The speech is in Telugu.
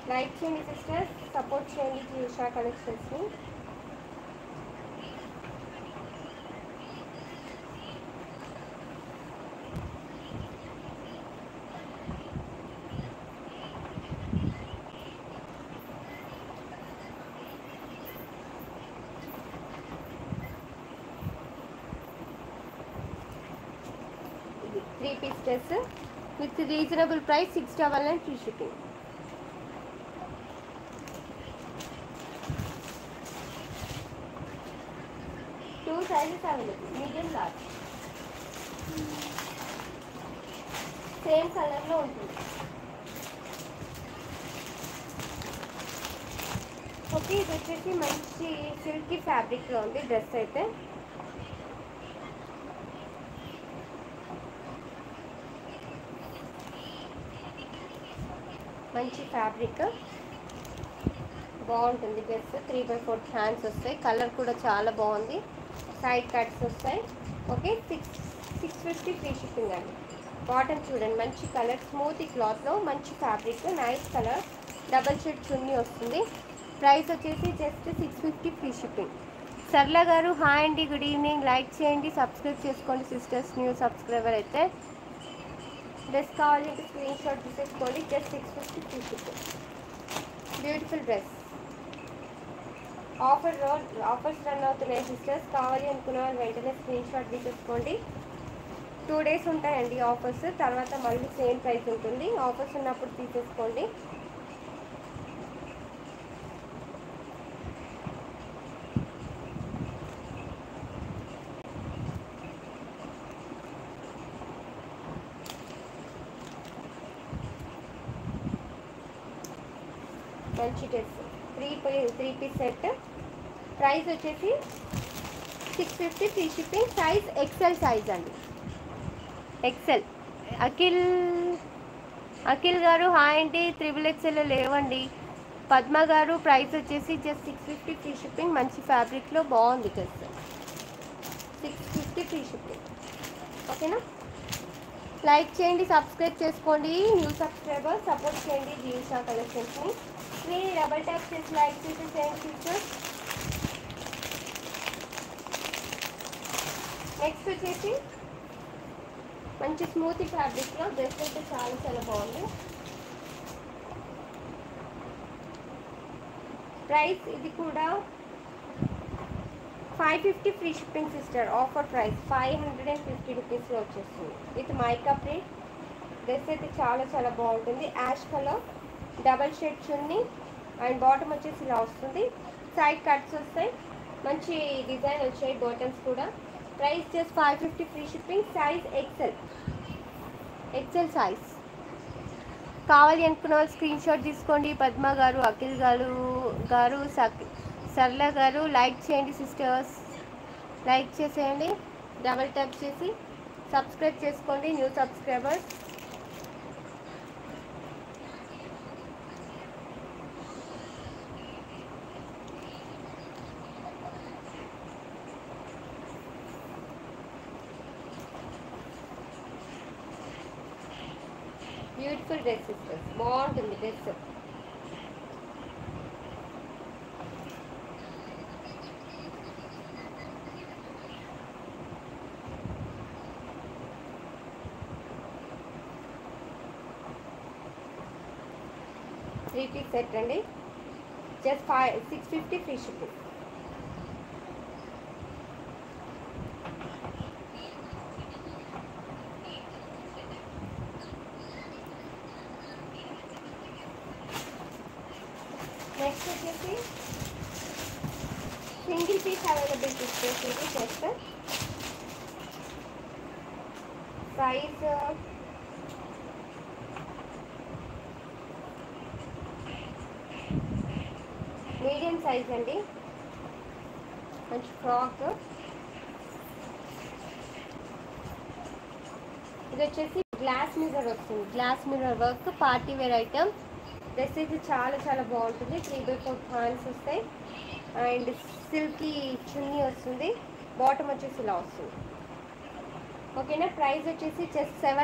లైక్ చేయండి సిస్టర్స్, సపోర్ట్ చేయండి ఉషా కలెక్షన్స్ని. ఇది 3 piece dress with reasonable price 699 free shipping. Two sizes available, medium large, same కలర్లో ఉంటుంది. ఓకే, ఇది వచ్చేసి మంచి సిల్కీ ఫ్యాబ్రిక్లో ఉంది డ్రెస్ అయితే. మంచి ఫ్యాబ్రిక్ బాగుంటుంది డ్రెస్. 3/4 హ్యాండ్స్ వస్తాయి. కలర్ కూడా చాలా బాగుంది. సైడ్ కట్స్ వస్తాయి. ఓకే, 650 ఫ్రీ షిప్పింగ్ అండి. బాటమ్ చూడండి, మంచి కలర్, స్మూతీ క్లాత్లో మంచి fabric, nice colour, double shade chunni వస్తుంది. ప్రైస్ వచ్చేసి జస్ట్ 650 ఫ్రీ షిప్పింగ్. సర్ల గారు హాయ్ అండి, గుడ్ ఈవినింగ్. లైక్ చేయండి, సబ్స్క్రైబ్ చేసుకోండి సిస్టర్స్, న్యూ సబ్స్క్రైబర్ అయితే. డ్రెస్ కావాలంటే స్క్రీన్ షాట్ తీసేసుకోండి. Just 650 free shipping. Beautiful dress. Offers run అవుతున్నాయి సిస్టర్స్. కావాలి అనుకున్న వాళ్ళు వెంటనే స్క్రీన్ షాట్ తీసేసుకోండి. 2 days ఉంటాయండి ఆఫర్స్, తర్వాత మళ్ళీ సేమ్ ప్రైస్ ఉంటుంది. ఆఫర్స్ ఉన్నప్పుడు తీసేసుకోండి. మంచి డ్రెస్, 3 పీస్ సెట్. ప్రైస్ వచ్చేసి 650 free shipping. Size XL size అండి, ఎక్సెల్. అఖిల్ గారు హాయ్ అండి, 3XL లేవండి. పద్మ గారు ప్రైస్ వచ్చేసి జస్ట్ 650 ఫ్రీ షిప్పింగ్. మంచి ఫ్యాబ్రిక్లో బాగుంది డ్రెస్. 650 free shipping. ఓకేనా, లైక్ చేయండి, సబ్స్క్రైబ్ చేసుకోండి. న్యూ సబ్స్క్రైబర్ సపోర్ట్ చేయండి జీవిషా కలెక్షన్స్ని. మీరు డబల్ ట్యాప్ చేసి లైక్ చేసేసేయండి సిస్టర్స్. నెక్స్ట్ వచ్చేసి మంచి స్మూతీ ఫ్యాబ్రిక్లో డ్రెస్ అయితే చాలా చాలా బాగుంది. ప్రైస్ ఇది కూడా 550 free shipping sister. Offer price 550 రూపీస్లో వచ్చేస్తుంది విత్ మైకా ప్రింట్. డ్రెస్ అయితే చాలా చాలా బాగుంటుంది. Ash colour, double shade chunni and bottom వచ్చేసి ఇలా వస్తుంది. సైడ్ కట్స్ వస్తాయి, మంచి డిజైన్ వచ్చాయి బాటమ్స్ కూడా. Price just 550 free shipping. Size XL size. కావాలి అనుకున్న వాళ్ళు స్క్రీన్ షాట్ తీసుకోండి. పద్మ గారు, అఖిల్ గారు సర్ల గారు లైక్ చేయండి సిస్టర్స్, లైక్ చేసేయండి, డబల్ ట్యాప్ చేసి సబ్స్క్రైబ్ చేసుకోండి new subscribers. Beautiful dress sisters, బాగుంటుంది డ్రెస్. త్రీ పీస్ సెట్ అండి, జస్ట్ 650 ఫ్రీ షిప్పింగ్. నెక్స్ట్ వచ్చేసి సింగిల్ పీస్ అవైలబుల్ తీసుకొచ్చేది జస్ట్ సైజ్ మీడియం సైజ్ అండి. మంచి ఫ్రాక్. ఇది వచ్చేసి గ్లాస్ మిర్రర్ వస్తుంది, glass mirror work, party wear item. Dress అయితే చాలా చాలా బాగుంటుంది. 3/4 హ్యాండ్స్ వస్తాయి అండ్ సిల్కీ చున్నీ వస్తుంది. బాటమ్ వచ్చేసి ఇలా వస్తుంది. ఓకేనా, ప్రైస్ వచ్చేసి జస్ట్ 7